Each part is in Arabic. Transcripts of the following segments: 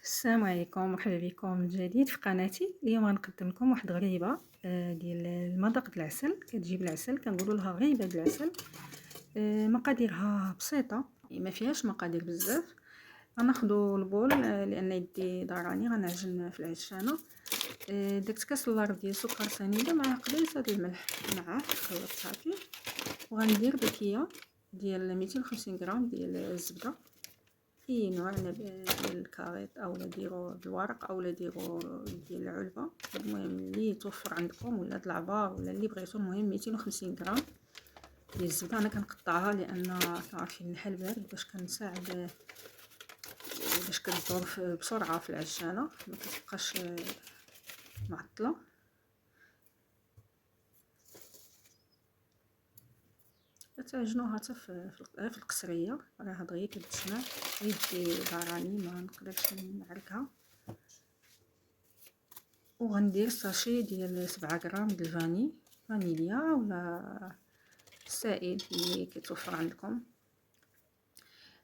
السلام عليكم، مرحبا بكم من جديد في قناتي. اليوم غنقدم لكم واحد غريبه ديال المذاق د العسل. كتجيب العسل كنقولوا لها غريبه د العسل. مقاديرها بسيطه، ما فيهاش مقادير بزاف. غناخذوا البول لان يدي ضراني، غنعجن في العجانه. درت كاس اللارب ديال سكر سنيده مع قليصه د الملح معاه، خلطتها فيه. وغندير باكيه ديال 250 غرام ديال الزبده، اي نوع ديال الكاريط اولا ديروا بالورق اولا ديروا ديال العلبه، المهم اللي يتوفر عندكم، ولا د العبار ولا اللي بغيتو. المهم 250 غرام ديال الزبده. انا كنقطعها لان كنعرفين الحال بارد باش كنساعد باش كتدور بسرعه في العجانه، ما كتبقاش معطله. كتعجنوها حتى في القصريه، راه دغيا كتجمع. يدي ضراني ما نقدرش نعركها. وغندير ساشي ديال 7 غرام د فانيليا ولا السائل اللي كيتوفر عندكم.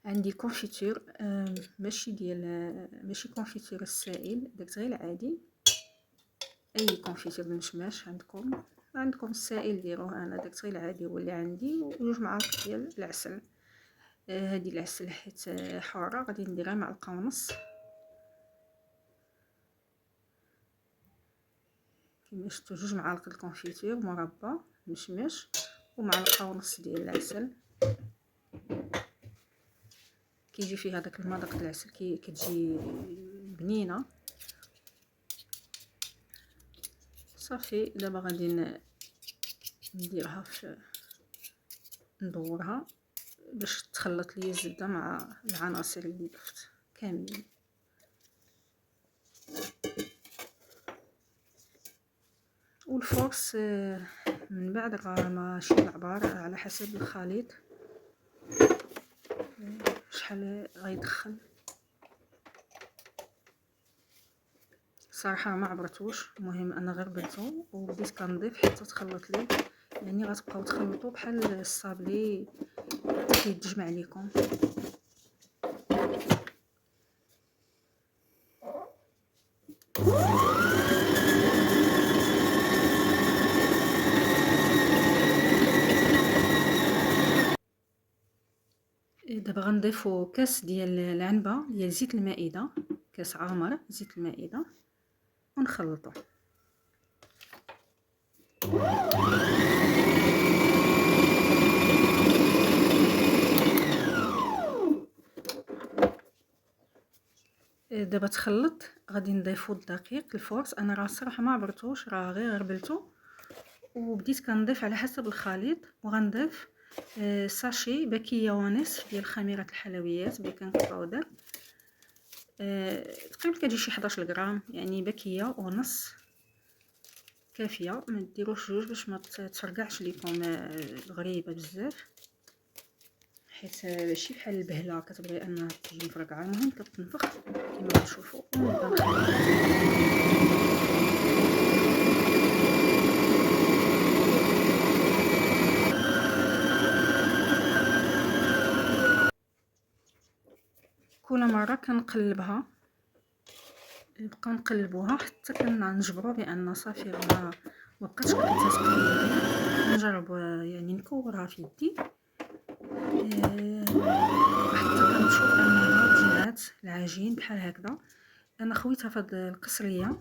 عندي كونفيتور، ماشي كونفيتور السائل، درت غير العادي. اي كونفيتور بالمشماش عندكم السائل ديروه، انا درت غير العادي هو اللي عندي. وجوج معالق ديال العسل. هذه العسل حيت حاره غادي نديرها معلقه ونص كما شفتوا. جوج معالق الكونفيتور مربى مشماش ومعلقه ونص ديال العسل. كيجي فيه هذاك المذاق د العسل، كتجي بنينه. صافي دابا غادي نديرها ندورها باش تخلط لي الزبده مع العناصر اللي ضفت كاملين. والفورس من بعد ماشي العبار، على حسب الخليط شحال غيدخل. صراحه ما عبرتوش، المهم انا غير بلتو وبديت كنضيف حتى تخلط لي. يعني غتبقاو تخلطوا بحال الصابلي كيتجمع لكم. دابا غنضيفو كاس ديال العنبه ديال زيت المائده، كاس عامر زيت المائده، ونخلطو. دابا تخلط، غادي نضيفو الدقيق الفورس. انا راه الصراحه ما عبرتوش، راه غير غربلتو وبديت كنضيف على حسب الخليط. وغنضيف ساشي باكيه ونصف ديال خميره الحلويات بيكنج باودر، تقريبا كتجي شي 11 غرام، يعني باكيه ونص كافيه. ما ديروش جوج باش ما تفرقعش لكم غريبه بزاف، حيت ماشي بحال البهله كتبغي انها تجي مفرقعه. المهم كتنفخ كما كتشوفوا. ونبدا نخلط. كل مره كنقلبها، نبقاو نقلبوها حتى كنجبروا بان صافي ما بقاتش كتسقط. نجرب يعني نكورها في يدي حتى كنشوف انها تجمعات العجين بحال هكذا. انا خويتها في هاد القصريه،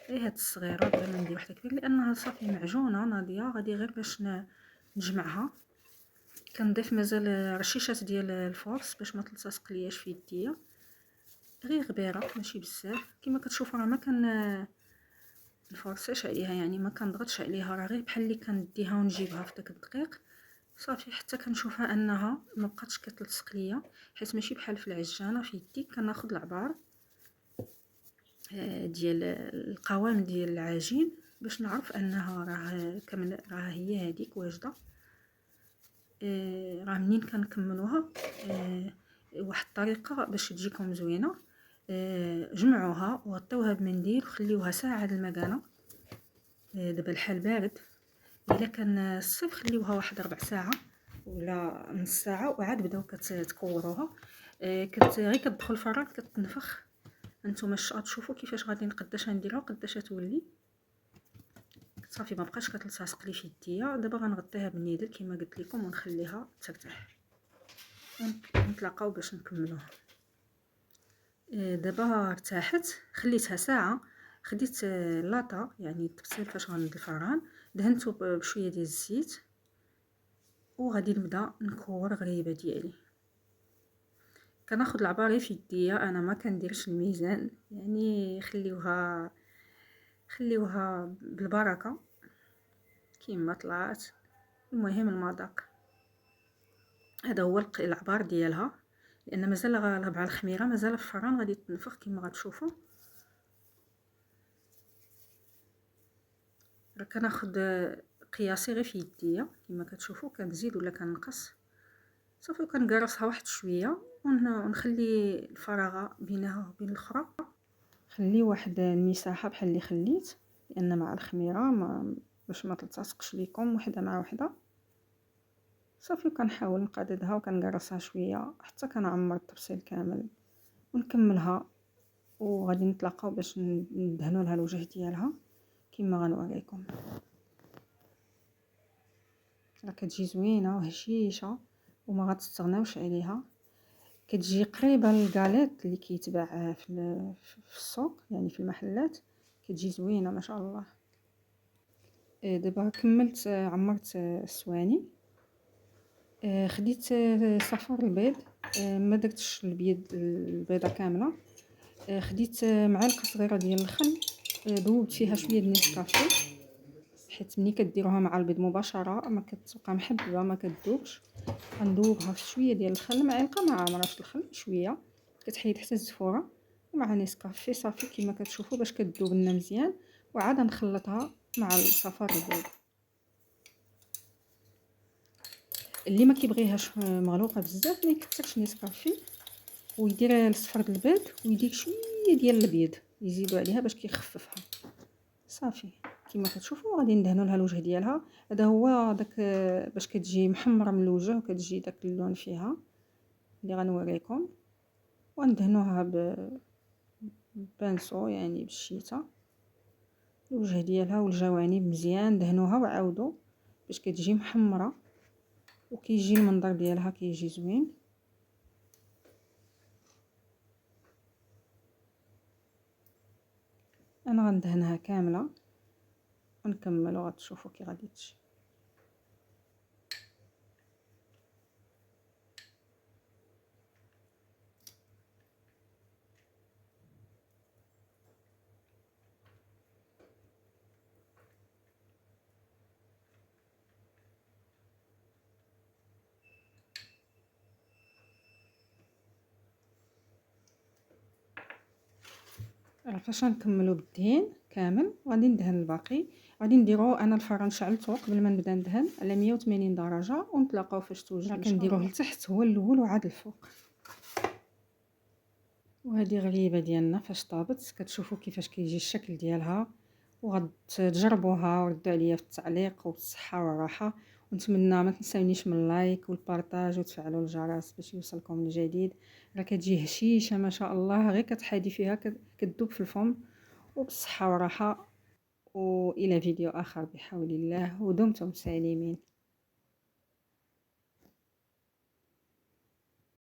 هاد الصغيره بلا ما ندير واحده كبيره، لانها صافي معجونه ناضيه. غادي غير باش نجمعها. كنضيف مازال رشيشات ديال الفورس باش ما تلتصق لياش في يديا، غير غبيره ماشي بزاف. كما كتشوفوا راه ما نفرساش عليها، يعني ما كنضغطش عليها، راه غير بحال اللي كنديها ونجيبها في داك الدقيق صافي. حتى كنشوفها انها ما بقاتش كتلصق ليا، حيت ماشي بحال في العجانه في يدي. كناخذ العبار ديال القوام ديال العجين باش نعرف انها راه كامل، راه هي هذيك واجده. راه منين كنكملوها واحد الطريقه باش تجيكم زوينه. جمعوها وغطيوها بمنديل وخليوها ساعه على المكانه. دابا الحال بارد، الا كان الصيف خليوها واحد 4 ساعه ولا نص ساعه، وعاد بداو كتكوروها. غير كتدخل الفران كتنفخ هانتوما غتشوفوا كيفاش غادي قداش غنديرها وقداش تولي. صافي ما بقاش كتلتصق لي في يديا. دابا غنغطيها بالنيدل كما قلت لكم ونخليها ترتاح، ونتلاقاو باش نكملوها. دابا ارتاحت، خليتها ساعه. خديت لاطا يعني الطبسيل فاش غنض الفران، دهنته بشويه ديال الزيت، وغادي نبدا نكور غريبه ديالي. كناخذ العبار غير في يديا، انا ما كنديرش الميزان يعني، خليوها بالبركه كيما طلعت. المهم المذاق، هذا هو العبار ديالها، لان مازال ربع الخميره مازال في الفران غادي تنفخ كما غتشوفوا. راه كناخذ قياسي غير في يديا كما كتشوفوا، كنزيد ولا كنقص. صافي كنقرصها واحد شويه ونخلي الفراغه بينها وبين الاخرى. خلي واحد المساحه بحال اللي خليت، لان مع الخميره باش ما تلتصقش ليكم وحده مع وحده. صافي كنحاول نقاددها وكنقرصها شويه حتى كنعمر الطبسيل كامل ونكملها، وغادي نتلاقاو باش ندهنوا لها الوجه ديالها كما غنوريكم. راه كتجي زوينه وهشيشه وما غتستغناوش عليها. كتجي قريبه للكاليط اللي كيتباع في السوق يعني في المحلات، كتجي زوينه ما شاء الله. دابا كملت عمرت السواني. خديت صفار البيض، ما درتش البيضه كامله. خديت معلقه صغيره ديال الخل، ذوبت فيها شويه د نسكافيه، حيت ملي كديروها مع البيض مباشره ما كتبقى محببه ما كتذوبش. غندوبها في شويه ديال الخل، معلقه ما عامراش الخل شويه، كتحيد حتى الزفوره، ومع نسكافيه صافي كما كتشوفوا باش كتذوب لنا مزيان. وعاد نخلطها مع الصفار البيض. اللي ما كيبغيهاش مغلوقه بزاف ما يكثرش نسكافيه، ويدير الصفر د البيض ويدير شويه ديال البيض يزيدوا عليها باش كيخففها. صافي كما كتشوفوا غادي ندهنوا لها الوجه ديالها. هذا هو داك باش كتجي محمره من الوجه وكتجي داك اللون فيها اللي غنوريكم. وندهنوها بانسو يعني بالشيته الوجه ديالها والجوانب مزيان، دهنوها وعاودوا باش كتجي محمره وكيجي المنظر ديالها كيجي زوين. انا غندهنها كامله ونكملوا غتشوفوا كي غادي تجي. فاش نكملوا بالدهن كامل غادي ندهن الباقي. غادي نديرو، انا الفران شعلته قبل ما نبدا ندهن على 180 درجه، ونتلاقاو فاش توجد. كنديروه لتحت هو الاول وعاد الفوق. وهذه غريبه ديالنا فاش طابت كتشوفوا كيفاش كيجي الشكل ديالها، وغتجربوها وردوا عليا في التعليق. وبالصحه والراحه، ونتمنى ما تنساونيش من اللايك والبارطاج وتفعلوا الجرس باش يوصلكم الجديد. راه كتجي هشيشه ما شاء الله، غير كتحادي فيها كتذوب في الفم. وبالصحه والراحه، والى فيديو اخر بحول الله، ودمتم سالمين.